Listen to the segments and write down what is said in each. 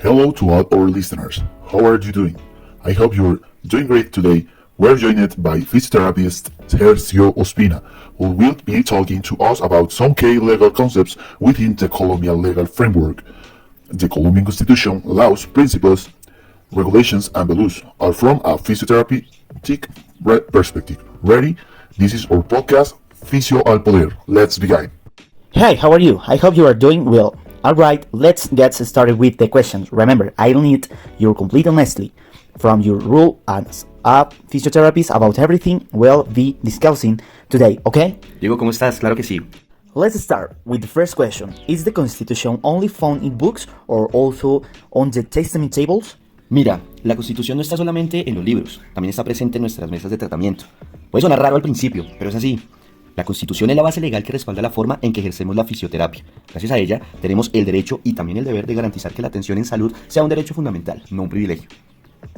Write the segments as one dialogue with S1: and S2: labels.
S1: Hello to all our listeners. How are you doing? I hope you're doing great today. We're joined by physiotherapist Sergio Ospina, who will be talking to us about some key legal concepts within the Colombian legal framework. The Colombian Constitution, laws, principles, regulations, and values are from a physiotherapeutic perspective. Ready? This is our podcast, Fisio al Poder. Let's begin.
S2: Hey, how are you? I hope you are doing well. Alright, let's get started with the questions. Remember, I need your complete honesty from your role as a physiotherapist about everything we'll be discussing today, okay?
S3: Diego, ¿cómo estás? Claro que sí.
S2: Let's start with the first question. Is the Constitution only found in books or also on the testament tables?
S3: Mira, la Constitución no está solamente en los libros, también está presente en nuestras mesas de tratamiento. Puede sonar raro al principio, pero es así. La Constitución es la base legal que respalda la forma en que ejercemos la fisioterapia. Gracias a ella, tenemos el derecho y también el deber de garantizar que la atención en salud sea un derecho fundamental, no un privilegio.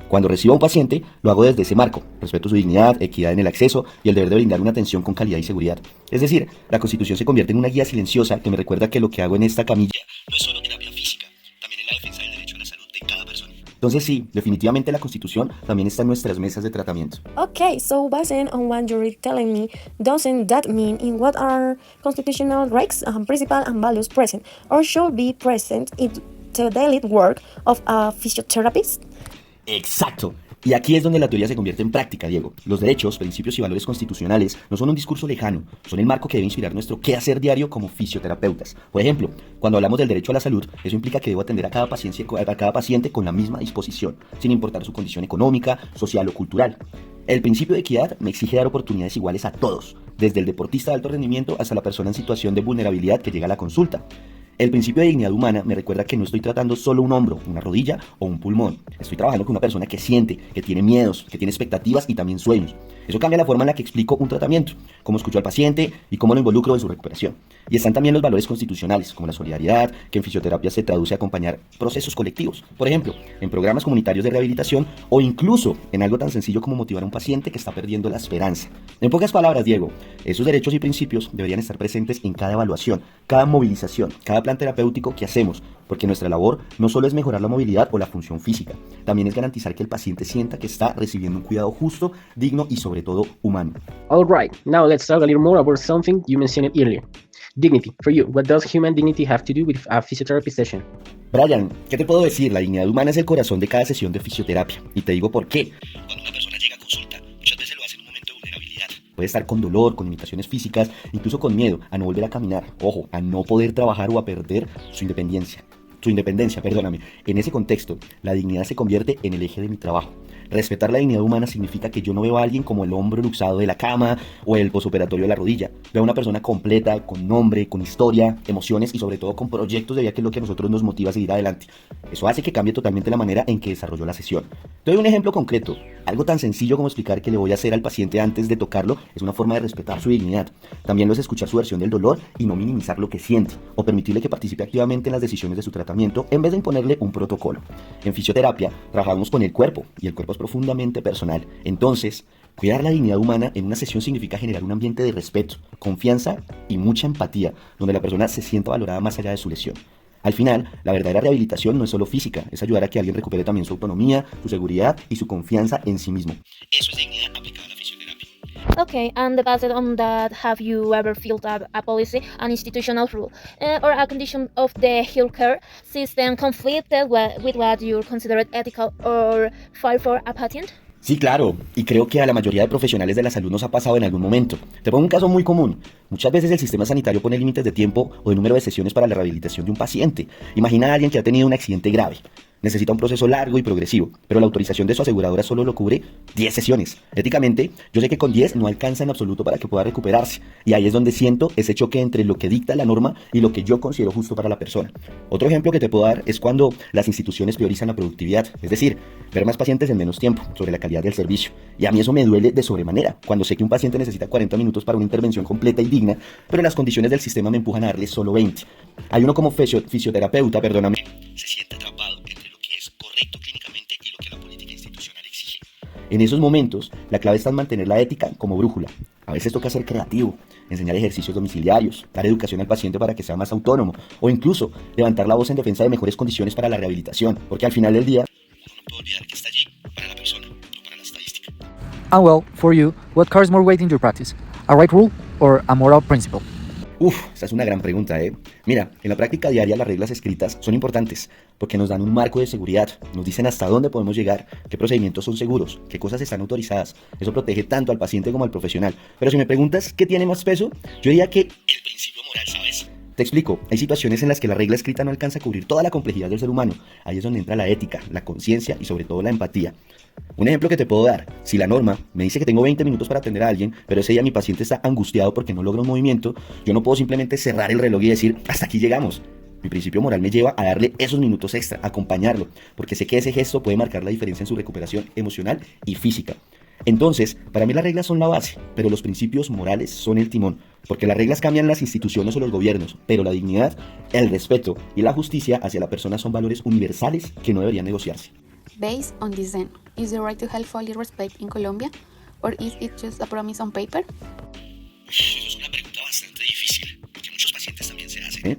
S3: Cuando recibo a un paciente, lo hago desde ese marco. Respeto su dignidad, equidad en el acceso y el deber de brindar una atención con calidad y seguridad. Es decir, la Constitución se convierte en una guía silenciosa que me recuerda que lo que hago en esta camilla no es solo terapia física, también es la defensa del derecho a la salud de cada persona. Entonces sí, definitivamente la Constitución también está en nuestras mesas de tratamiento.
S4: Okay, so based on what you're telling me, doesn't that mean in what are constitutional rights, principles, and values present, or should be present in the daily work of a physiotherapist?
S3: Exacto. Y aquí es donde la teoría se convierte en práctica, Diego. Los derechos, principios y valores constitucionales no son un discurso lejano, son el marco que debe inspirar nuestro quehacer diario como fisioterapeutas. Por ejemplo, cuando hablamos del derecho a la salud, eso implica que debo atender a cada paciente con la misma disposición, sin importar su condición económica, social o cultural. El principio de equidad me exige dar oportunidades iguales a todos, desde el deportista de alto rendimiento hasta la persona en situación de vulnerabilidad que llega a la consulta. El principio de dignidad humana me recuerda que no estoy tratando solo un hombro, una rodilla o un pulmón. Estoy trabajando con una persona que siente, que tiene miedos, que tiene expectativas y también sueños. Eso cambia la forma en la que explico un tratamiento, cómo escucho al paciente y cómo lo involucro en su recuperación. Y están también los valores constitucionales, como la solidaridad, que en fisioterapia se traduce a acompañar procesos colectivos. Por ejemplo, en programas comunitarios de rehabilitación o incluso en algo tan sencillo como motivar a un paciente que está perdiendo la esperanza. En pocas palabras, Diego, esos derechos y principios deberían estar presentes en cada evaluación, cada movilización, cada plan terapéutico que hacemos, porque nuestra labor no solo es mejorar la movilidad o la función física, también es garantizar que el paciente sienta que está recibiendo un cuidado justo, digno y sobre todo humano.
S5: Alright, now let's talk a little more about something you mentioned earlier. Dignity. For you, what does human dignity have to do with a physiotherapy session?
S3: Brian, ¿qué te puedo decir? La dignidad humana es el corazón de cada sesión de fisioterapia. Y te digo por qué. Cuando una persona llega a consulta, muchas veces lo hace en un momento de vulnerabilidad. Puede estar con dolor, con limitaciones físicas, incluso con miedo a no volver a caminar. Ojo, a no poder trabajar o a perder su independencia. En ese contexto, la dignidad se convierte en el eje de mi trabajo. Respetar la dignidad humana significa que yo no veo a alguien como el hombro luxado de la cama o el posoperatorio de la rodilla. Veo a una persona completa, con nombre, con historia, emociones y sobre todo con proyectos de vida, que es lo que a nosotros nos motiva a seguir adelante. Eso hace que cambie totalmente la manera en que desarrollo la sesión. Te doy un ejemplo concreto. Algo tan sencillo como explicar qué le voy a hacer al paciente antes de tocarlo es una forma de respetar su dignidad. También lo es escuchar su versión del dolor y no minimizar lo que siente, o permitirle que participe activamente en las decisiones de su tratamiento en vez de imponerle un protocolo. En fisioterapia trabajamos con el cuerpo y el cuerpo es profundamente personal. Entonces, cuidar la dignidad humana en una sesión significa generar un ambiente de respeto, confianza y mucha empatía, donde la persona se sienta valorada más allá de su lesión. Al final, la verdadera rehabilitación no es solo física, es ayudar a que alguien recupere también su autonomía, su seguridad y su confianza en sí mismo. Eso es dignidad aplicada a la fisioterapia.
S6: Okay, and based on that, have you ever felt a policy, an institutional rule, or a condition of the healthcare system conflicted with what you consider ethical or fair for a patient?
S3: Sí, claro, y creo que a la mayoría de profesionales de la salud nos ha pasado en algún momento. Te pongo un caso muy común. Muchas veces el sistema sanitario pone límites de tiempo o de número de sesiones para la rehabilitación de un paciente. Imagina a alguien que ha tenido un accidente grave. Necesita un proceso largo y progresivo, pero la autorización de su aseguradora solo lo cubre 10 sesiones. Éticamente, yo sé que con 10 no alcanza en absoluto para que pueda recuperarse, y ahí es donde siento ese choque entre lo que dicta la norma y lo que yo considero justo para la persona. Otro ejemplo que te puedo dar es cuando las instituciones priorizan la productividad, es decir, ver más pacientes en menos tiempo, sobre la calidad del servicio. Y a mí eso me duele de sobremanera, cuando sé que un paciente necesita 40 minutos para una intervención completa y digna, pero las condiciones del sistema me empujan a darle solo 20. Hay uno como fisioterapeuta, se siente atrapado entre lo que es correcto clínicamente y lo que la política institucional exige. En esos momentos, la clave está en mantener la ética como brújula. A veces toca ser creativo, enseñar ejercicios domiciliarios, dar educación al paciente para que sea más autónomo, o incluso levantar la voz en defensa de mejores condiciones para la rehabilitación, porque al final del día, uno no puede olvidar que está allí para la persona, no para la estadística.
S7: And well, for you, what carries more weight in your practice? A right rule or a moral principle?
S3: Esa es una gran pregunta, ¿eh? Mira, en la práctica diaria las reglas escritas son importantes porque nos dan un marco de seguridad, nos dicen hasta dónde podemos llegar, qué procedimientos son seguros, qué cosas están autorizadas. Eso protege tanto al paciente como al profesional. Pero si me preguntas qué tiene más peso, yo diría que el principio moral, ¿sabes? Te explico, hay situaciones en las que la regla escrita no alcanza a cubrir toda la complejidad del ser humano. Ahí es donde entra la ética, la conciencia y sobre todo la empatía. Un ejemplo que te puedo dar, si la norma me dice que tengo 20 minutos para atender a alguien, pero ese día mi paciente está angustiado porque no logra un movimiento, yo no puedo simplemente cerrar el reloj y decir, hasta aquí llegamos. Mi principio moral me lleva a darle esos minutos extra, a acompañarlo, porque sé que ese gesto puede marcar la diferencia en su recuperación emocional y física. Entonces, para mí las reglas son la base, pero los principios morales son el timón, porque las reglas cambian las instituciones o los gobiernos, pero la dignidad, el respeto y la justicia hacia la persona son valores universales que no deberían negociarse.
S8: Based on this then, is the right to health fully respect in Colombia, or is it just a promise on paper?
S3: Eso es una pregunta bastante difícil, porque muchos pacientes también se hacen.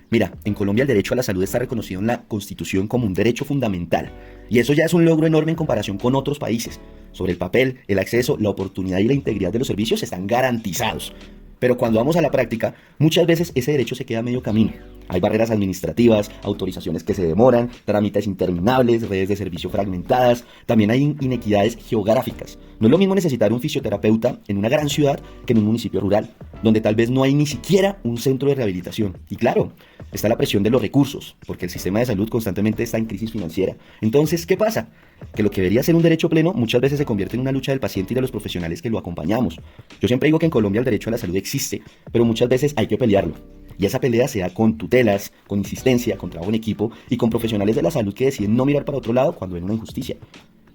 S3: Mira, en Colombia el derecho a la salud está reconocido en la Constitución como un derecho fundamental, y eso ya es un logro enorme en comparación con otros países. Sobre el papel, el acceso, la oportunidad y la integridad de los servicios están garantizados. Pero cuando vamos a la práctica, muchas veces ese derecho se queda a medio camino. Hay barreras administrativas, autorizaciones que se demoran, trámites interminables, redes de servicio fragmentadas, también hay inequidades geográficas. No es lo mismo necesitar un fisioterapeuta en una gran ciudad que en un municipio rural, donde tal vez no hay ni siquiera un centro de rehabilitación. Y claro, está la presión de los recursos, porque el sistema de salud constantemente está en crisis financiera. Entonces, ¿qué pasa? Que lo que debería ser un derecho pleno muchas veces se convierte en una lucha del paciente y de los profesionales que lo acompañamos. Yo siempre digo que en Colombia el derecho a la salud existe, pero muchas veces hay que pelearlo. Y esa pelea se da con tutelas, con insistencia, con trabajo en equipo y con profesionales de la salud que deciden no mirar para otro lado cuando ven una injusticia.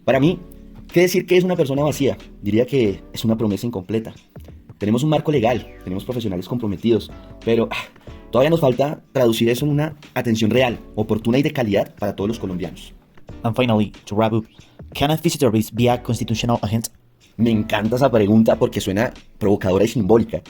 S3: Para mí, ¿qué decir que es una persona vacía? Diría que es una promesa incompleta. Tenemos un marco legal, tenemos profesionales comprometidos, pero todavía nos falta traducir eso en una atención real, oportuna y de calidad para todos los colombianos.
S2: And finally, to wrap up, can a physiotherapist be a constitutional agent?
S3: Me encanta esa pregunta porque suena provocadora y simbólica.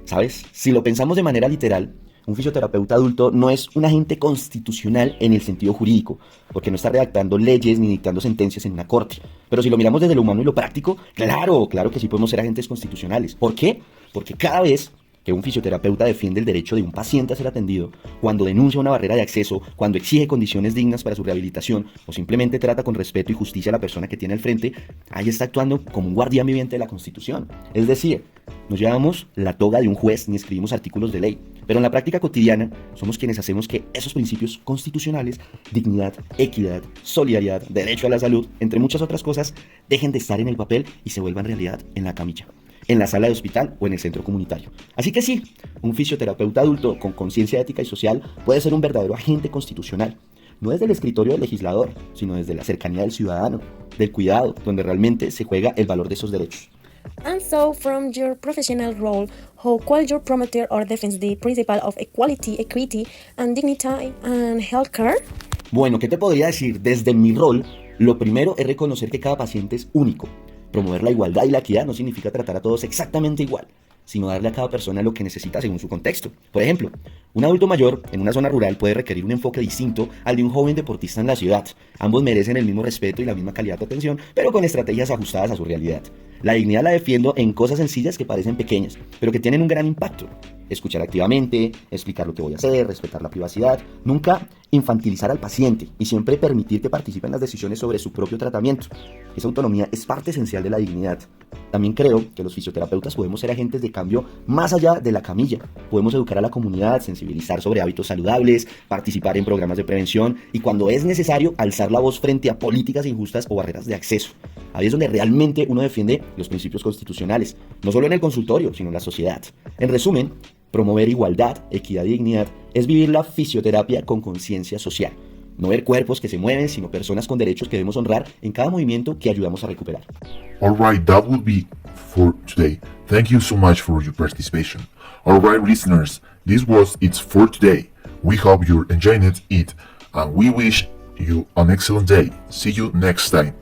S3: ¿Sabes? Si lo pensamos de manera literal, un fisioterapeuta adulto no es un agente constitucional en el sentido jurídico, porque no está redactando leyes ni dictando sentencias en una corte. Pero si lo miramos desde lo humano y lo práctico, claro que sí podemos ser agentes constitucionales. ¿Por qué? Porque cada vez que un fisioterapeuta defiende el derecho de un paciente a ser atendido, cuando denuncia una barrera de acceso, cuando exige condiciones dignas para su rehabilitación o simplemente trata con respeto y justicia a la persona que tiene al frente, ahí está actuando como un guardián viviente de la Constitución. Es decir, nos llevamos la toga de un juez ni escribimos artículos de ley, pero en la práctica cotidiana somos quienes hacemos que esos principios constitucionales, dignidad, equidad, solidaridad, derecho a la salud, entre muchas otras cosas, dejen de estar en el papel y se vuelvan realidad en la camilla, en la sala de hospital o en el centro comunitario. Así que sí, un fisioterapeuta adulto con conciencia ética y social puede ser un verdadero agente constitucional, no desde el escritorio del legislador, sino desde la cercanía del ciudadano, del cuidado, donde realmente se juega el valor de esos derechos.
S4: And so, from your professional role, how could you promote or defend the principle of equality, equity, and dignity and healthcare?
S3: Bueno, ¿qué te podría decir? Desde mi rol, lo primero es reconocer que cada paciente es único. Promover la igualdad y la equidad no significa tratar a todos exactamente igual, sino darle a cada persona lo que necesita según su contexto. Por ejemplo, un adulto mayor en una zona rural puede requerir un enfoque distinto al de un joven deportista en la ciudad. Ambos merecen el mismo respeto y la misma calidad de atención, pero con estrategias ajustadas a su realidad. La dignidad la defiendo en cosas sencillas que parecen pequeñas, pero que tienen un gran impacto. Escuchar activamente, explicar lo que voy a hacer, respetar la privacidad, nunca infantilizar al paciente y siempre permitir que participe en las decisiones sobre su propio tratamiento. Esa autonomía es parte esencial de la dignidad. También creo que los fisioterapeutas podemos ser agentes de cambio más allá de la camilla. Podemos educar a la comunidad, sensibilizar sobre hábitos saludables, participar en programas de prevención y cuando es necesario alzar la voz frente a políticas injustas o barreras de acceso. Ahí es donde realmente uno defiende los principios constitucionales, no solo en el consultorio, sino en la sociedad. En resumen, promover igualdad, equidad y dignidad es vivir la fisioterapia con conciencia social. No ver cuerpos que se mueven, sino personas con derechos que debemos honrar en cada movimiento que ayudamos a recuperar.
S1: Alright, that would be for today. Thank you so much for your participation. Alright, listeners, this was it for today. We hope you're enjoying it, and we wish you an excellent day. See you next time.